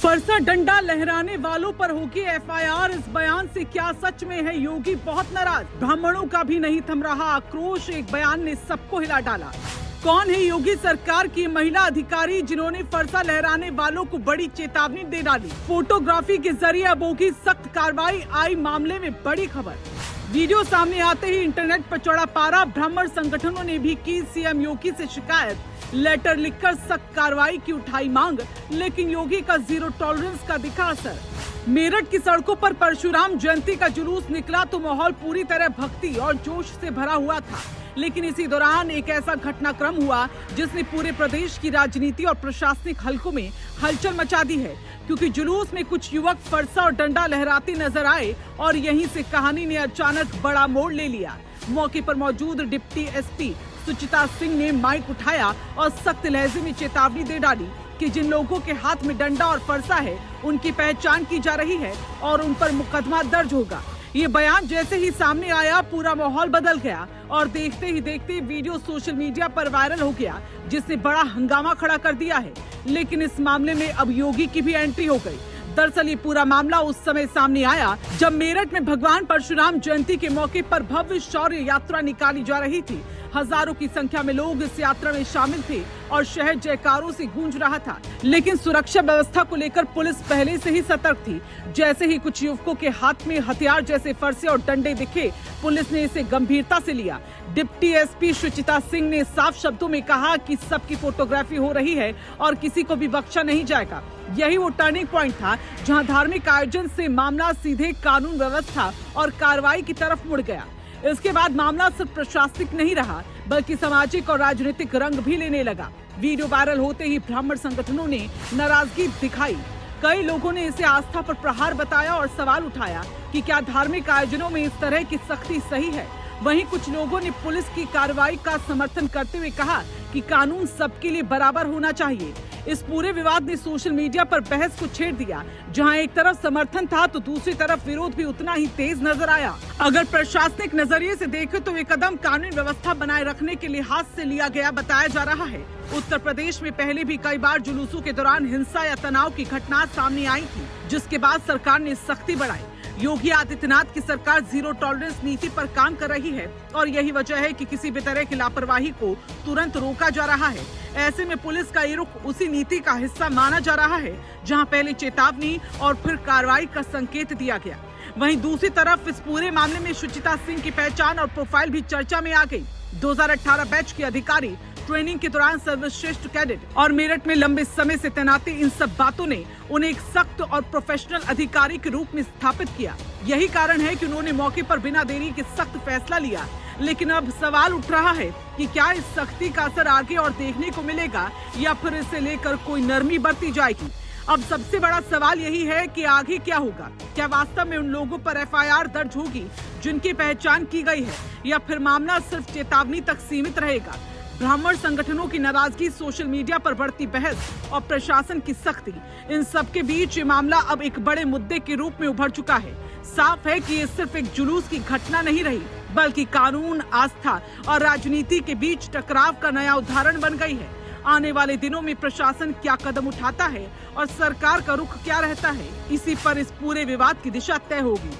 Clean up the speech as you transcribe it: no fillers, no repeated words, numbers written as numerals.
फरसा डंडा लहराने वालों पर होगी एफआईआर। इस बयान से क्या सच में है योगी बहुत नाराज? ब्राह्मणों का भी नहीं थम रहा आक्रोश, एक बयान ने सबको हिला डाला। कौन है योगी सरकार की महिला अधिकारी जिन्होंने फरसा लहराने वालों को बड़ी चेतावनी दे डाली? फोटोग्राफी के जरिए अब होगी सख्त कार्रवाई, आई मामले में बड़ी खबर। वीडियो सामने आते ही इंटरनेट पर चढ़ा पारा। ब्राह्मण संगठनों ने भी की सीएम योगी से शिकायत, लेटर लिखकर सख्त कार्रवाई की उठाई मांग, लेकिन योगी का जीरो टॉलरेंस का दिखा असर। मेरठ की सड़कों पर परशुराम जयंती का जुलूस निकला तो माहौल पूरी तरह भक्ति और जोश से भरा हुआ था, लेकिन इसी दौरान एक ऐसा घटनाक्रम हुआ जिसने पूरे प्रदेश की राजनीति और प्रशासनिक हलकों में हलचल मचा दी है, क्योंकि जुलूस में कुछ युवक फरसा और डंडा लहराते नजर आए और यहीं से कहानी ने अचानक बड़ा मोड़ ले लिया। मौके पर मौजूद डिप्टी एसपी सुचिता सिंह ने माइक उठाया और सख्त लहजे में चेतावनी दे डाली कि जिन लोगों के हाथ में डंडा और फरसा है उनकी पहचान की जा रही है और उन पर मुकदमा दर्ज होगा। ये बयान जैसे ही सामने आया पूरा माहौल बदल गया और देखते ही देखते वीडियो सोशल मीडिया पर वायरल हो गया, जिसने बड़ा हंगामा खड़ा कर दिया है। लेकिन इस मामले में अब योगी की भी एंट्री हो गई। दरअसल ये पूरा मामला उस समय सामने आया जब मेरठ में भगवान परशुराम जयंती के मौके पर भव्य शौर्य यात्रा निकाली जा रही थी। हजारों की संख्या में लोग इस यात्रा में शामिल थे और शहर जयकारों से गूंज रहा था, लेकिन सुरक्षा व्यवस्था को लेकर पुलिस पहले से ही सतर्क थी। जैसे ही कुछ युवकों के हाथ में हथियार जैसे फरसे और डंडे दिखे, पुलिस ने इसे गंभीरता से लिया। डिप्टी एसपी सुचिता सिंह ने साफ शब्दों में कहा कि सबकी फोटोग्राफी हो रही है और किसी को भी बख्शा नहीं जाएगा। यही वो टर्निंग पॉइंट था जहां धार्मिक आयोजन से मामला सीधे कानून व्यवस्था और कार्रवाई की तरफ मुड़ गया। इसके बाद मामला सिर्फ प्रशासनिक नहीं रहा बल्कि सामाजिक और राजनीतिक रंग भी लेने लगा। वीडियो वायरल होते ही ब्राह्मण संगठनों ने नाराजगी दिखाई। कई लोगों ने इसे आस्था पर प्रहार बताया और सवाल उठाया कि क्या धार्मिक आयोजनों में इस तरह की सख्ती सही है। वहीं कुछ लोगों ने पुलिस की कार्रवाई का समर्थन करते हुए कहा कि कानून सबके लिए बराबर होना चाहिए। इस पूरे विवाद ने सोशल मीडिया पर बहस को छेड़ दिया। जहां एक तरफ समर्थन था तो दूसरी तरफ विरोध भी उतना ही तेज नजर आया। अगर प्रशासनिक नजरिए से देखें तो ये कदम कानून व्यवस्था बनाए रखने के लिहाज से लिया गया बताया जा रहा है। उत्तर प्रदेश में पहले भी कई बार जुलूसों के दौरान हिंसा या तनाव की घटना सामने आई थी, जिसके बाद सरकार ने सख्ती बढ़ाई। योगी आदित्यनाथ की सरकार जीरो टॉलरेंस नीति पर काम कर रही है और यही वजह है कि किसी भी तरह की लापरवाही को तुरंत रोका जा रहा है। ऐसे में पुलिस का ये रुख उसी नीति का हिस्सा माना जा रहा है, जहां पहले चेतावनी और फिर कार्रवाई का संकेत दिया गया। वहीं दूसरी तरफ इस पूरे मामले में सुचिता सिंह की पहचान और प्रोफाइल भी चर्चा में आ गई। 2018 बैच की अधिकारी, ट्रेनिंग के दौरान सर्वश्रेष्ठ कैडेट और मेरठ में लंबे समय से तैनाती, इन सब बातों ने उन्हें एक सख्त और प्रोफेशनल अधिकारी के रूप में स्थापित किया। यही कारण है कि उन्होंने मौके पर बिना देरी के सख्त फैसला लिया। लेकिन अब सवाल उठ रहा है कि क्या इस सख्ती का असर आगे और देखने को मिलेगा या फिर इसे लेकर कोई नरमी बरती जाएगी। अब सबसे बड़ा सवाल यही है कि आगे क्या होगा। क्या वास्तव में उन लोगों पर एफआईआर दर्ज होगी जिनकी पहचान की गई है, या फिर मामला सिर्फ चेतावनी तक सीमित रहेगा। ब्राह्मण संगठनों की नाराजगी, सोशल मीडिया पर बढ़ती बहस और प्रशासन की सख्ती, इन सब के बीच ये मामला अब एक बड़े मुद्दे के रूप में उभर चुका है। साफ है कि ये सिर्फ एक जुलूस की घटना नहीं रही, बल्कि कानून, आस्था और राजनीति के बीच टकराव का नया उदाहरण बन गई है। आने वाले दिनों में प्रशासन क्या कदम उठाता है और सरकार का रुख क्या रहता है, इसी पर इस पूरे विवाद की दिशा तय होगी।